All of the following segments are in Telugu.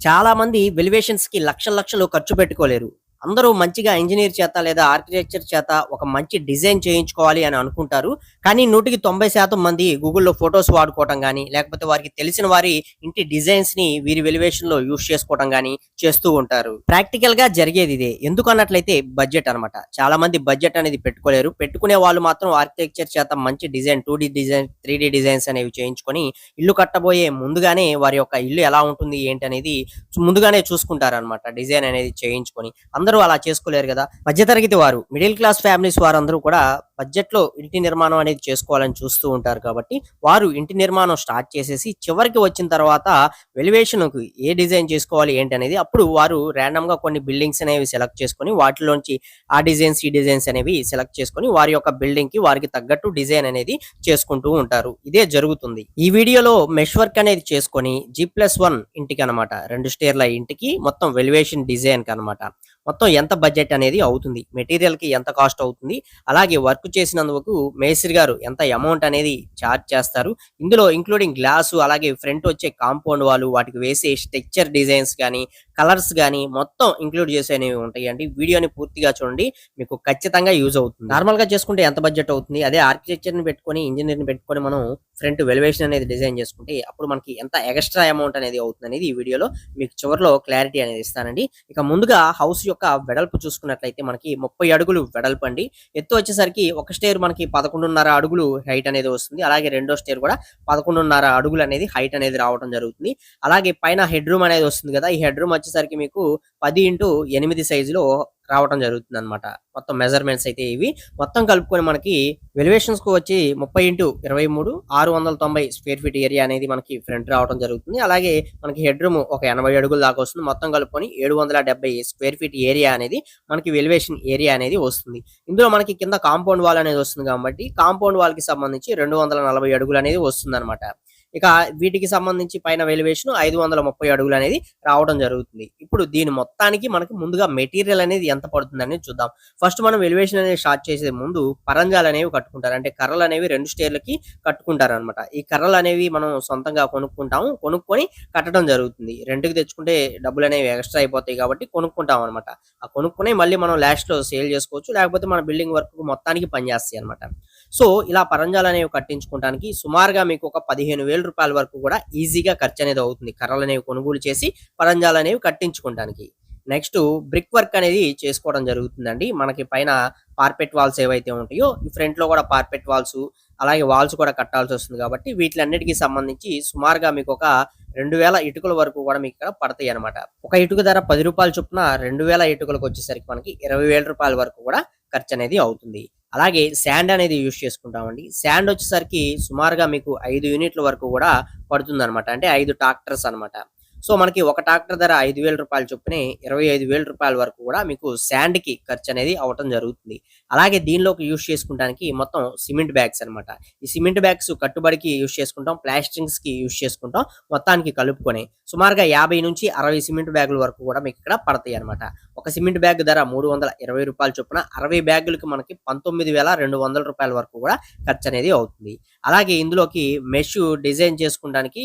చాలా మంది వెలివేషన్స్‌కి లక్షలు లక్షలు ఖర్చు పెట్టుకోలేరు. అందరూ మంచిగా ఇంజినీర్ చేత లేదా ఆర్కిటెక్చర్ చేత ఒక మంచి డిజైన్ చేయించుకోవాలి అని అనుకుంటారు. కానీ 100కి 90% మంది గూగుల్‌లో ఫోటోస్ వాడుకోవటం గాని, లేకపోతే వారికి తెలిసిన వారి ఇంటి డిజైన్స్‌ని వీరి వెలివేషన్‌లో యూజ్ చేసుకోవటం గాని చేస్తూ ఉంటారు. ప్రాక్టికల్‌గా జరిగేదిదే. ఎందుకన్నట్లయితే బడ్జెట్ అన్నమాట. చాలా మంది బడ్జెట్ అనేది పెట్టుకోలేరు. పెట్టుకునే వాళ్ళు మాత్రం ఆర్కిటెక్చర్ చేత మంచి డిజైన్ 2 డిజైన్, 3 డిజైన్స్ అనేవి చేయించుకొని ఇల్లు కట్టబోయే ముందుగానే వారి యొక్క ఇల్లు ఎలా ఉంటుంది ఏంటనేది ముందుగానే చూసుకుంటారనమాట. డిజైన్ అనేది చేయించుకొని. అందరూ అలా చేసుకోలేరు గదా! మధ్యతరగతి వారు, మిడిల్ క్లాస్ ఫ్యామిలీస్ వారందరూ కూడా బడ్జెట్‌లో ఇంటి నిర్మాణం అనేది చేసుకోవాలని చూస్తూ ఉంటారు కాబట్టి, వారు ఇంటి నిర్మాణం స్టార్ట్ చేసేసి చివరికి వచ్చిన తర్వాత వెలివేషన్‌కి ఏ డిజైన్ చేసుకోవాలి ఏంటనేది అప్పుడు వారు రాండమ్‌గా కొన్ని బిల్డింగ్స్ అనేవి సెలెక్ట్ చేసుకొని వాటిలోంచి ఆ డిజైన్స్, ఈ డిజైన్స్ అనేవి సెలెక్ట్ చేసుకొని వారి యొక్క బిల్డింగ్‌కి వారికి తగ్గట్టు డిజైన్ అనేది చేసుకుంటూ ఉంటారు. ఇదే జరుగుతుంది. ఈ వీడియోలో మెష్ వర్క్ అనేది చేసుకొని G+1 ఇంటికనమాట. 2 స్టేర్ల ఇంటికి మొత్తం వెలివేషన్ డిజైన్‌కనమాట. మొత్తం ఎంత బడ్జెట్ అనేది అవుతుంది? మెటీరియల్‌కి ఎంత కాస్ట్ అవుతుంది? అలాగే వర్క్ చేసినందుకు మేస్త్రి గారు ఎంత అమౌంట్ అనేది చార్జ్ చేస్తారు? ఇందులో ఇంక్లూడింగ్ గ్లాసు అలాగే ఫ్రంట్ వచ్చే కాంపౌండ్ వాల్ వాటికి వేసే స్ట్రక్చర్ డిజైన్స్ గాని, కలర్స్ గాని మొత్తం ఇంక్లూడ్ చేసేనివి ఉంటాయండి. వీడియోని పూర్తిగా చూడండి. మీకు ఖచ్చితంగా యూజ్ అవుతుంది. నార్మల్‌గా చేసుకుంటే ఎంత బడ్జెట్ అవుతుంది? అదే ఆర్కిటెక్చర్‌ని పెట్టుకొని, ఇంజినీర్‌ని పెట్టుకొని మనం ఫ్రంట్ వెలివేషన్ అనేది డిజైన్ చేసుకుంటే అప్పుడు మనకి ఎంత ఎక్స్‌ట్రా అమౌంట్ అనేది అవుతుందనేది ఈ వీడియోలో మీకు చివర్లో క్లారిటీ అనేది ఇస్తానండి. ఇక ముందుగా హౌస్ యొక్క వెడల్పు చూసుకున్నట్లయితే మనకి 30 అడుగులు వెడల్పండి. ఎత్తు వచ్చేసరికి ఒక స్టేర్ మనకి 11.5 అడుగులు హైట్ అనేది వస్తుంది. అలాగే రెండో స్టేర్ కూడా 11.5 అడుగులు అనేది హైట్ అనేది రావడం జరుగుతుంది. అలాగే పైన హెడ్ రూమ్ అనేది వస్తుంది కదా! ఈ హెడ్ రూమ్ వచ్చేసరికి మీకు 10x8 సైజులో రావటం జరుగుతుందనమాట. మొత్తం మెజర్‌మెంట్స్ అయితే ఇవి. మొత్తం కలుపుకొని మనకి వెలివేషన్స్‌కు వచ్చి 30x23 690 స్క్వేర్ ఫీట్ ఏరియా అనేది మనకి ఫ్రంట్ రావడం జరుగుతుంది. అలాగే మనకి హెడ్ రూమ్ ఒక 80 అడుగుల దాకా వస్తుంది. మొత్తం కలుపుకొని 770 స్క్వేర్ ఫీట్ ఏరియా అనేది మనకి వెలివేషన్ ఏరియా అనేది వస్తుంది. ఇందులో మనకి కింద కాంపౌండ్ వాల్ అనేది వస్తుంది కాబట్టి కాంపౌండ్ వాల్‌కి సంబంధించి 240 అడుగులు అనేది వస్తుందనమాట. ఇక వీటికి సంబంధించి పైన వెలివేషన్ 530 అడుగులు అనేది రావడం జరుగుతుంది. ఇప్పుడు దీని మొత్తానికి మనకి ముందుగా మెటీరియల్ అనేది ఎంత పడుతుందనేది చూద్దాం. ఫస్ట్ మనం ఎలివేషన్ అనేది స్టార్ట్ చేసే ముందు పరంజాలు అనేవి కట్టుకుంటారు. అంటే కర్రలు అనేవి 2 స్టేర్లకి కట్టుకుంటారనమాట. ఈ కర్రలు అనేవి మనం సొంతంగా కొనుక్కుంటాము. కొనుక్కొని కట్టడం జరుగుతుంది. రెంట్‌కి తెచ్చుకుంటే డబ్బులు అనేవి ఎక్స్‌ట్రా అయిపోతాయి కాబట్టి కొనుక్కుంటాం అనమాట. ఆ కొనుక్కొని మళ్ళీ మనం లాస్ట్‌లో సేల్ చేసుకోవచ్చు. లేకపోతే మన బిల్డింగ్ వర్క్ మొత్తానికి పనిచేస్తాయి అనమాట. సో ఇలా పరంజాలు అనేవి కట్టించుకోవడానికి సుమారుగా మీకు ఒక 15,000 వరకు కూడా ఈజీగా ఖర్చు అనేది అవుతుంది. కర్రలు అనేవి కొనుగోలు చేసి పరంజాలు అనేవి కట్టించుకోవడానికి. నెక్స్ట్ బ్రిక్ వర్క్ అనేది చేసుకోవడం జరుగుతుందండి. మనకి పైన పార్పెట్ వాల్స్ ఏవైతే ఉంటాయో ఈ ఫ్రంట్ లో కూడా పార్పెట్ వాల్స్ అలాగే వాల్స్ కూడా కట్టాల్సి వస్తుంది కాబట్టి వీటిలన్నిటికీ సంబంధించి సుమారుగా మీకు ఒక 2,000 ఇటుకల వరకు కూడా మీకు ఇక్కడ పడతాయి అనమాట. ఒక ఇటుక ధర ₹10 చొప్పున 2,000 ఇటుకలకు వచ్చేసరికి మనకి ₹20,000 వరకు కూడా ఖర్చు అనేది అవుతుంది. అలాగే శాండ్ అనేది యూజ్ చేసుకుంటామండి. శాండ్ వచ్చేసరికి సుమారుగా మీకు 5 యూనిట్ల వరకు కూడా పడుతుందనమాట. అంటే 5 ట్రాక్టర్స్ అనమాట. సో మనకి ఒక ట్రాక్టర్ ధర ₹5,000 చొప్పునే ₹25,000 వరకు కూడా మీకు శాండ్‌కి ఖర్చు అనేది అవ్వటం జరుగుతుంది. అలాగే దీనిలోకి యూజ్ చేసుకుంటానికి మొత్తం సిమెంట్ బ్యాగ్స్ అనమాట. ఈ సిమెంట్ బ్యాగ్స్ కట్టుబడికి యూజ్ చేసుకుంటాం. ప్లాస్టింగ్స్‌కి యూజ్ చేసుకుంటాం. మొత్తానికి కలుపుకొని సుమారుగా 50-60 సిమెంట్ బ్యాగుల వరకు కూడా మీకు ఇక్కడ పడతాయి అనమాట. ఒక సిమెంట్ బ్యాగ్ ధర ₹320 చొప్పున 60 బ్యాగులకి మనకి ₹19,200 వరకు కూడా ఖర్చు అనేది అవుతుంది. అలాగే ఇందులోకి మెష్ డిజైన్ చేసుకోవడానికి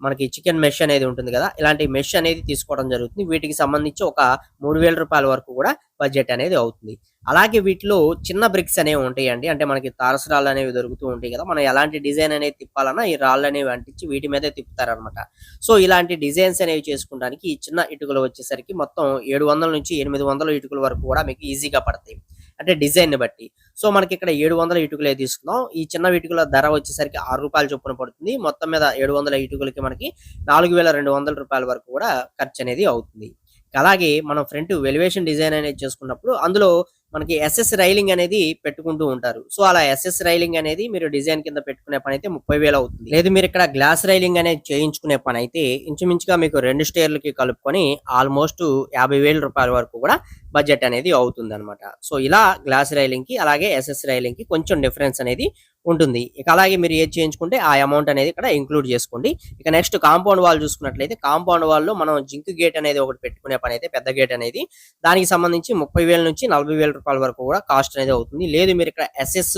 మనకి చికెన్ మెష్ అనేది ఉంటుంది కదా! ఇలాంటి మెష్ అనేది తీసుకోవడం జరుగుతుంది. వీటికి సంబంధించి ఒక ₹3,000 వరకు కూడా బడ్జెట్ అనేది అవుతుంది. అలాగే వీటిలో చిన్న బ్రిక్స్ అనేవి ఉంటాయండి. అంటే మనకి తారసు రాళ్ళు అనేవి దొరుకుతూ ఉంటాయి కదా! మనం ఎలాంటి డిజైన్ అనేది తిప్పాలన్నా ఈ రాళ్ళు అనేవి అంటించి వీటి మీదే తిప్పుతారనమాట. సో ఇలాంటి డిజైన్స్ అనేవి చేసుకోవడానికి ఈ చిన్న ఇటుకలు వచ్చేసరికి మొత్తం 700-800 ఇటుకల వరకు కూడా మీకు ఈజీగా పడతాయి. అంటే డిజైన్‌ని బట్టి. సో మనకిక్కడ 700 ఇటుకలే తీసుకుందాం. ఈ చిన్న ఇటుకల ధర వచ్చేసరికి ₹6 చొప్పున పడుతుంది. మొత్తం మీద 700 ఇటుకలకి మనకి ₹4,200 వరకు కూడా ఖర్చు అనేది అవుతుంది. అలాగే మనం ఫ్రంట్ ఎలివేషన్ డిజైన్ అనేది చేసుకున్నప్పుడు అందులో మనకి ఎస్ఎస్ రైలింగ్ అనేది పెట్టుకుంటూ ఉంటారు. సో అలా ఎస్ఎస్ రైలింగ్ అనేది మీరు డిజైన్ కింద పెట్టుకునే పని అయితే 30,000 అవుతుంది. లేదు మీరు ఇక్కడ గ్లాస్ రైలింగ్ అనేది చేయించుకునే పని అయితే ఇంచుమించుగా మీకు 2 స్టేర్లకి కలుపుకొని ఆల్మోస్ట్ ₹50,000 వరకు కూడా బడ్జెట్ అనేది అవుతుందన్నమాట. సో ఇలా గ్లాస్ రైలింగ్ కి అలాగే ఎస్ఎస్ రైలింగ్ కి కొంచెం డిఫరెన్స్ అనేది ఉంటుంది. ఇక అలాగే మీరు ఏది చేయించుకుంటే ఆ అమౌంట్ అనేది ఇక్కడ ఇంక్లూడ్ చేసుకోండి. ఇక నెక్స్ట్ కాంపౌండ్ వాల్ చూసుకున్నట్లయితే కాంపౌండ్ వాల్ లో మనం జింక్ గేట్ అనేది ఒకటి పెట్టుకునే పని అయితే పెద్ద గేట్ అనేది దానికి సంబంధించి 30,000 నుంచి ₹40,000 వరకు కూడా కాస్ట్ అనేది అవుతుంది. లేదు మీరు ఇక్కడ ఎస్ఎస్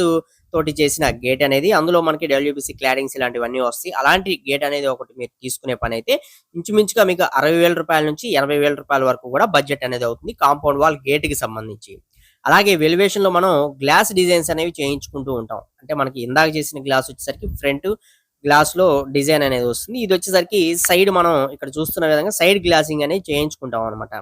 తోటి చేసిన గేట్ అనేది, అందులో మనకి డబ్ల్యూపీసీ క్లాడింగ్స్ ఇలాంటివన్నీ వస్తాయి. అలాంటి గేట్ అనేది ఒకటి మీరు తీసుకునే పని అయితే ఇంచుమించుగా మీకు రూ. 60,000 నుంచి రూ. 80,000 వరకు కూడా బడ్జెట్ అనేది అవుతుంది కాంపౌండ్ వాల్ గేట్ కి సంబంధించి. అలాగే వెలివేషన్ లో మనం గ్లాస్ డిజైన్స్ అనేవి చేయించుకుంటూ ఉంటాం. అంటే మనకి ఇందాక చేసిన గ్లాస్ వచ్చేసరికి ఫ్రంట్ గ్లాస్ లో డిజైన్ అనేది వస్తుంది. ఇది వచ్చేసరికి సైడ్ మనం ఇక్కడ చూస్తున్న విధంగా సైడ్ గ్లాసింగ్ అనేది చేయించుకుంటాం అనమాట.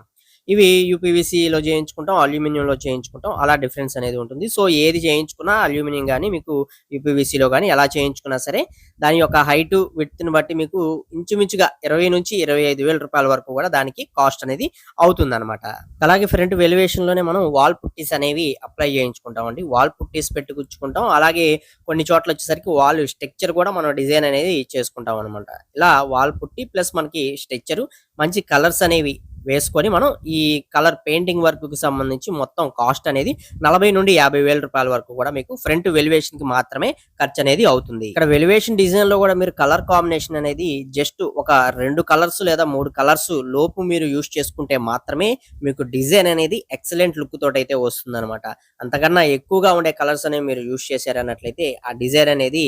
ఇవి యూపీవీసీలో చేయించుకుంటాం, అల్యూమినియంలో చేయించుకుంటాం. అలా డిఫరెన్స్ అనేది ఉంటుంది. సో ఏది చేయించుకున్నా అల్యూమినియం గానీ, మీకు యూపీవీసీలో గానీ ఎలా చేయించుకున్నా సరే దాని యొక్క హైట్, విడ్త్‌ని బట్టి మీకు ఇంచుమించుగా 20,000-25,000 వరకు కూడా దానికి కాస్ట్ అనేది అవుతుందన్నమాట. అలాగే ఫ్రంట్ వెలివేషన్‌లోనే మనం వాల్ పుట్టీస్ అనేవి అప్లై చేయించుకుంటామండి. వాల్ పుట్టీస్ పెట్టి గుచ్చుకుంటాం. అలాగే కొన్ని చోట్ల వచ్చేసరికి వాల్ స్ట్రక్చర్ కూడా మనం డిజైన్ అనేది చేసుకుంటాం అనమాట. ఇలా వాల్ పుట్టి ప్లస్ మనకి స్ట్రక్చర్ మంచి కలర్స్ అనేవి వేసుకొని మనం ఈ కలర్ పెయింటింగ్ వర్క్ కి సంబంధించి మొత్తం కాస్ట్ అనేది 40,000-50,000 వరకు కూడా మీకు ఫ్రంట్ వెలివేషన్ కి మాత్రమే ఖర్చు అనేది అవుతుంది. ఇక్కడ వెలివేషన్ డిజైన్ లో కూడా మీరు కలర్ కాంబినేషన్ అనేది జస్ట్ ఒక 2 కలర్స్ లేదా 3 కలర్స్ లోపు మీరు యూస్ చేసుకుంటే మాత్రమే మీకు డిజైన్ అనేది ఎక్సలెంట్ లుక్ తోటి అయితే వస్తుంది అనమాట. అంతకన్నా ఎక్కువగా ఉండే కలర్స్ అనేవి మీరు యూస్ చేశారన్నట్లయితే ఆ డిజైన్ అనేది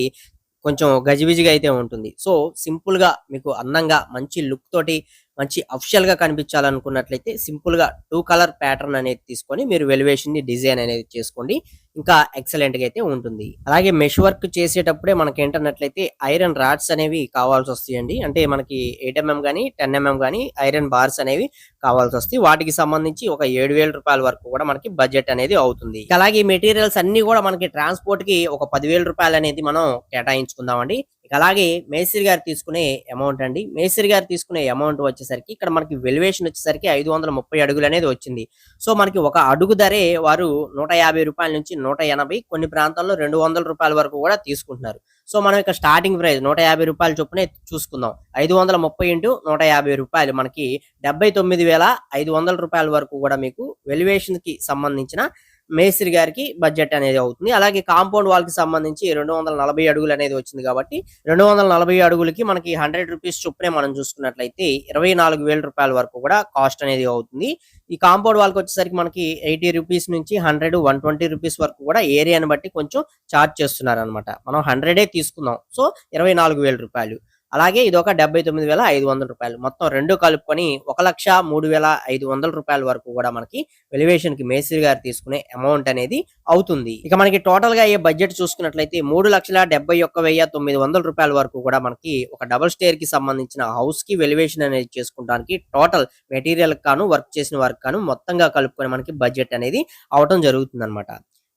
కొంచెం గజిబిజిగా అయితే ఉంటుంది. సో సింపుల్ గా మీకు అందంగా మంచి లుక్ తోటి మంచి అఫిషియల్ గా కనిపించాలనుకున్నట్లయితే సింపుల్ గా 2 కలర్ ప్యాటర్న్ అనేది తీసుకొని మీరు వెలివేషన్ ని డిజైన్ అనేది చేసుకోండి. ఇంకా ఎక్సలెంట్ గా అయితే ఉంటుంది. అలాగే మెష్ వర్క్ చేసేటప్పుడే మనకి ఏంటన్నట్లయితే ఐరన్ రాడ్స్ అనేవి కావాల్సి వస్తాయండి. అంటే మనకి 8mm గానీ 10mm గానీ ఐరన్ బార్స్ అనేవి కావాల్సి వస్తాయి. వాటికి సంబంధించి ఒక రూ. 7,000 వరకు కూడా మనకి బడ్జెట్ అనేది అవుతుంది. అలాగే మెటీరియల్స్ అన్ని కూడా మనకి ట్రాన్స్పోర్ట్ కి ఒక రూ. 10,000 అనేది మనం కేటాయించుకుందామండి. అలాగే మేస్త్రి గారు తీసుకునే అమౌంట్ అండి. మేస్త్రి గారు తీసుకునే అమౌంట్ వచ్చేసరికి ఇక్కడ మనకి వెలివేషన్ వచ్చేసరికి 530 అడుగులు అనేది వచ్చింది. సో మనకి ఒక అడుగు ధరే వారు రూ. 150 నుంచి 180, కొన్ని ప్రాంతాల్లో రూ. 200 వరకు కూడా తీసుకుంటున్నారు. సో మనం ఇక్కడ స్టార్టింగ్ ప్రైస్ రూ. 150 చొప్పునే చూసుకుందాం. 530 ఇంటూ రూ. 150 మనకి రూ. 79,500 వరకు కూడా మీకు వెలివేషన్ కి సంబంధించిన మేస్త్రి గారికి బడ్జెట్ అనేది అవుతుంది. అలాగే కాంపౌండ్ వాల్ కి సంబంధించి 240 అడుగులు అనేది వచ్చింది కాబట్టి 240 అడుగులకి మనకి రూ. 100 చొప్పునే మనం చూసుకున్నట్లయితే రూ. 24,000 వరకు కూడా కాస్ట్ అనేది అవుతుంది. ఈ కాంపౌండ్ వాల్ కి వచ్చేసరికి మనకి రూ. 80 నుంచి 100, రూ. 120 వరకు కూడా ఏరియాని బట్టి కొంచెం చార్జ్ చేస్తున్నారు అనమాట. మనం 100 తీసుకుందాం. సో రూ. 24,000. అలాగే ఇదొక రూ. 79,500. మొత్తం రెండు కలుపుకొని రూ. 1,03,500 వరకు కూడా మనకి వెలివేషన్ కి మేస్త్రి గారు తీసుకునే అమౌంట్ అనేది అవుతుంది. ఇక మనకి టోటల్ గా అయ్యే బడ్జెట్ చూసుకున్నట్లయితే రూ. 3,71,000 వరకు కూడా మనకి ఒక డబుల్ స్టేర్ కి సంబంధించిన హౌస్ కి వెలివేషన్ అనేది చేసుకోవడానికి టోటల్ మెటీరియల్ కాను వర్క్ చేసిన వర్క్ కాను మొత్తంగా కలుపుకొని మనకి బడ్జెట్ అనేది అవటం జరుగుతుంది అనమాట.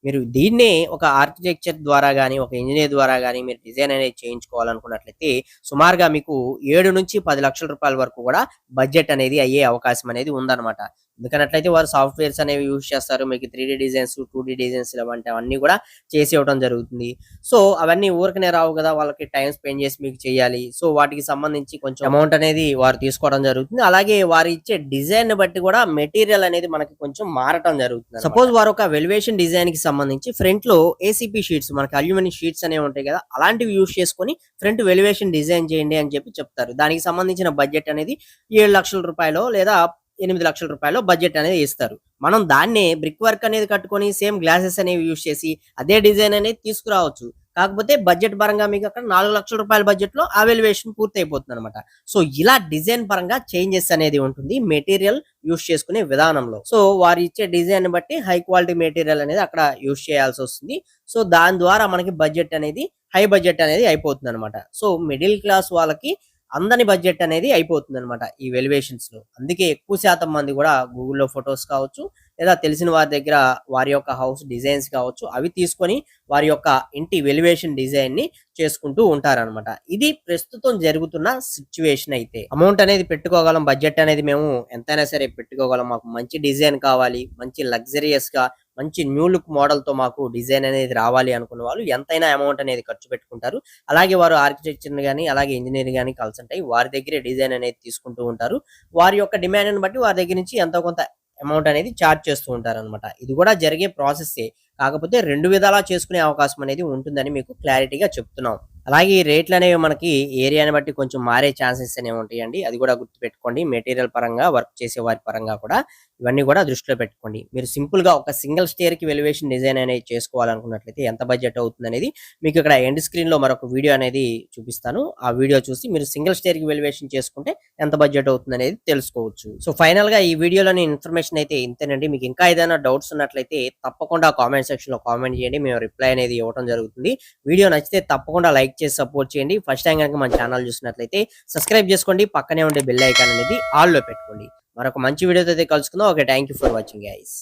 మీరు దీన్నే ఒక ఆర్కిటెక్చర్ ద్వారా గాని, ఒక ఇంజినీర్ ద్వారా గాని మీరు డిజైన్ అనేది చేయించుకోవాలనుకున్నట్లయితే సుమారుగా మీకు 7-10 లక్షల రూపాయల వరకు కూడా బడ్జెట్ అనేది అయ్యే అవకాశం అనేది ఉందన్నమాట. ఎందుకన్నట్లయితే వారు సాఫ్ట్‌వేర్స్ అనేవి యూజ్ చేస్తారు. మీకు 3D డిజైన్స్, 2D డిజైన్స్ ఇలాంటివన్నీ కూడా చేసి ఇవ్వడం జరుగుతుంది. సో అవన్నీ ఊరికనే రావు కదా! వాళ్ళకి టైమ్ స్పెండ్ చేసి మీకు చేయాలి. సో వాటికి సంబంధించి కొంచెం అమౌంట్ అనేది వారు తీసుకోవడం జరుగుతుంది. అలాగే వారు ఇచ్చే డిజైన్‌ని బట్టి కూడా మెటీరియల్ అనేది మనకి కొంచెం మారటం జరుగుతుంది. సపోజ్ వారు ఒక వెలివేషన్ డిజైన్‌కి సంబంధించి ఫ్రంట్ లో ఏసీపీ షీట్స్, మనకి అల్యూమినియం షీట్స్ అనేవి ఉంటాయి కదా! అలాంటివి యూజ్ చేసుకొని ఫ్రంట్ వెలివేషన్ డిజైన్ చేయండి అని చెప్పి చెప్తారు. దానికి సంబంధించిన బడ్జెట్ అనేది రూ. 7,00,000 లేదా రూ. 8,00,000 బడ్జెట్ అనేది ఇస్తారు. మనం దాన్నే బ్రిక్ వర్క్ అనేది కట్టుకొని సేమ్ గ్లాసెస్ అనేవి యూజ్ చేసి అదే డిజైన్ అనేది తీసుకురావచ్చు. కాకపోతే బడ్జెట్ పరంగా మీకు అక్కడ రూ. 4,00,000 బడ్జెట్ లో ఆ వెలివేషన్ పూర్తి అయిపోతుంది అనమాట. సో ఇలా డిజైన్ పరంగా చేంజెస్ అనేది ఉంటుంది మెటీరియల్ యూజ్ చేసుకునే విధానంలో. సో వారు ఇచ్చే డిజైన్ బట్టి హై క్వాలిటీ మెటీరియల్ అనేది అక్కడ యూజ్ చేయాల్సి వస్తుంది. సో దాని ద్వారా మనకి బడ్జెట్ అనేది హై బడ్జెట్ అనేది అయిపోతుంది అనమాట. సో మిడిల్ క్లాస్ వాళ్ళకి అందని బడ్జెట్ అనేది అయిపోతుంది అనమాట ఈ వెలివేషన్స్ లో. అందుకే ఎక్కువ శాతం మంది కూడా గూగుల్లో ఫొటోస్ కావచ్చు, లేదా తెలిసిన వారి దగ్గర వారి యొక్క హౌస్ డిజైన్స్ కావచ్చు, అవి తీసుకొని వారి యొక్క ఇంటి వెలివేషన్ డిజైన్ ని చేసుకుంటూ ఉంటారనమాట. ఇది ప్రస్తుతం జరుగుతున్న సిచ్యువేషన్. అయితే అమౌంట్ అనేది పెట్టుకోగలం, బడ్జెట్ అనేది మేము ఎంతైనా సరే పెట్టుకోగలం. మాకు మంచి డిజైన్ కావాలి, మంచి లగ్జరియస్ గా మంచి న్యూ లుక్ మోడల్ తో మాకు డిజైన్ అనేది రావాలి అనుకున్న వాళ్ళు ఎంతైనా అమౌంట్ అనేది ఖర్చు పెట్టుకుంటారు. అలాగే వారు ఆర్కిటెక్చర్ గానీ, అలాగే ఇంజనీర్ గానీ కన్సల్ట్ అయ్యి వారి దగ్గరే డిజైన్ అనేది తీసుకుంటూ ఉంటారు. వారి యొక్క డిమాండ్ ని బట్టి వారి దగ్గర నుంచి ఎంతో కొంత అమౌంట్ అనేది చార్జ్ చేస్తూ ఉంటారనమాట. ఇది కూడా జరిగే ప్రాసెస్సే. కాకపోతే రెండు విధాలా చేసుకునే అవకాశం అనేది ఉంటుందని మీకు క్లారిటీగా చెప్తున్నాం. అలాగే ఈ రేట్లనేవి మనకి ఏరియాని బట్టి కొంచెం మారే ఛాన్సెస్ అనేవి ఉంటాయండి. అది కూడా గుర్తుపెట్టుకోండి. మెటీరియల్ పరంగా, వర్క్ చేసే వారి పరంగా కూడా ఇవన్నీ కూడా దృష్టిలో పెట్టుకోండి. మీరు సింపుల్‌గా ఒక సింగిల్ స్టేర్‌కి ఎలివేషన్ డిజైన్ అనేది చేసుకోవాలనుకున్నట్లయితే ఎంత బడ్జెట్ అవుతుందనేది మీకు ఇక్కడ ఎండ్ స్క్రీన్‌లో మరొక వీడియో అనేది చూపిస్తాను. ఆ వీడియో చూసి మీరు సింగిల్ స్టేర్‌కి ఎలివేషన్ చేసుకుంటే ఎంత బడ్జెట్ అవుతుందనేది తెలుసుకోవచ్చు. సో, ఫైనల్‌గా ఈ వీడియోలోని ఇన్ఫర్మేషన్ అయితే ఇంతేనండి. మీకు ఇంకా ఏదైనా డౌట్స్ ఉన్నట్లయితే తప్పకుండా కామెంట్ సెక్షన్‌లో కామెంట్ చేయండి. మేము రిప్లై అనేది ఇవ్వడం జరుగుతుంది. వీడియో నచ్చితే తప్పకుండా లైక్ చేసి సపోర్ట్ చేయండి. ఫస్ట్ టైం గనుక మన ఛానల్ చూసినట్లయితే సబ్స్క్రైబ్ చేసుకోండి. పక్కనే ఉండే బెల్ ఐకాన్ అనేది ఆల్‌లో పెట్టుకోండి. మరొక మంచి వీడియోతో అయితే కలుసుకుందాం. Okay. Thank you for watching guys.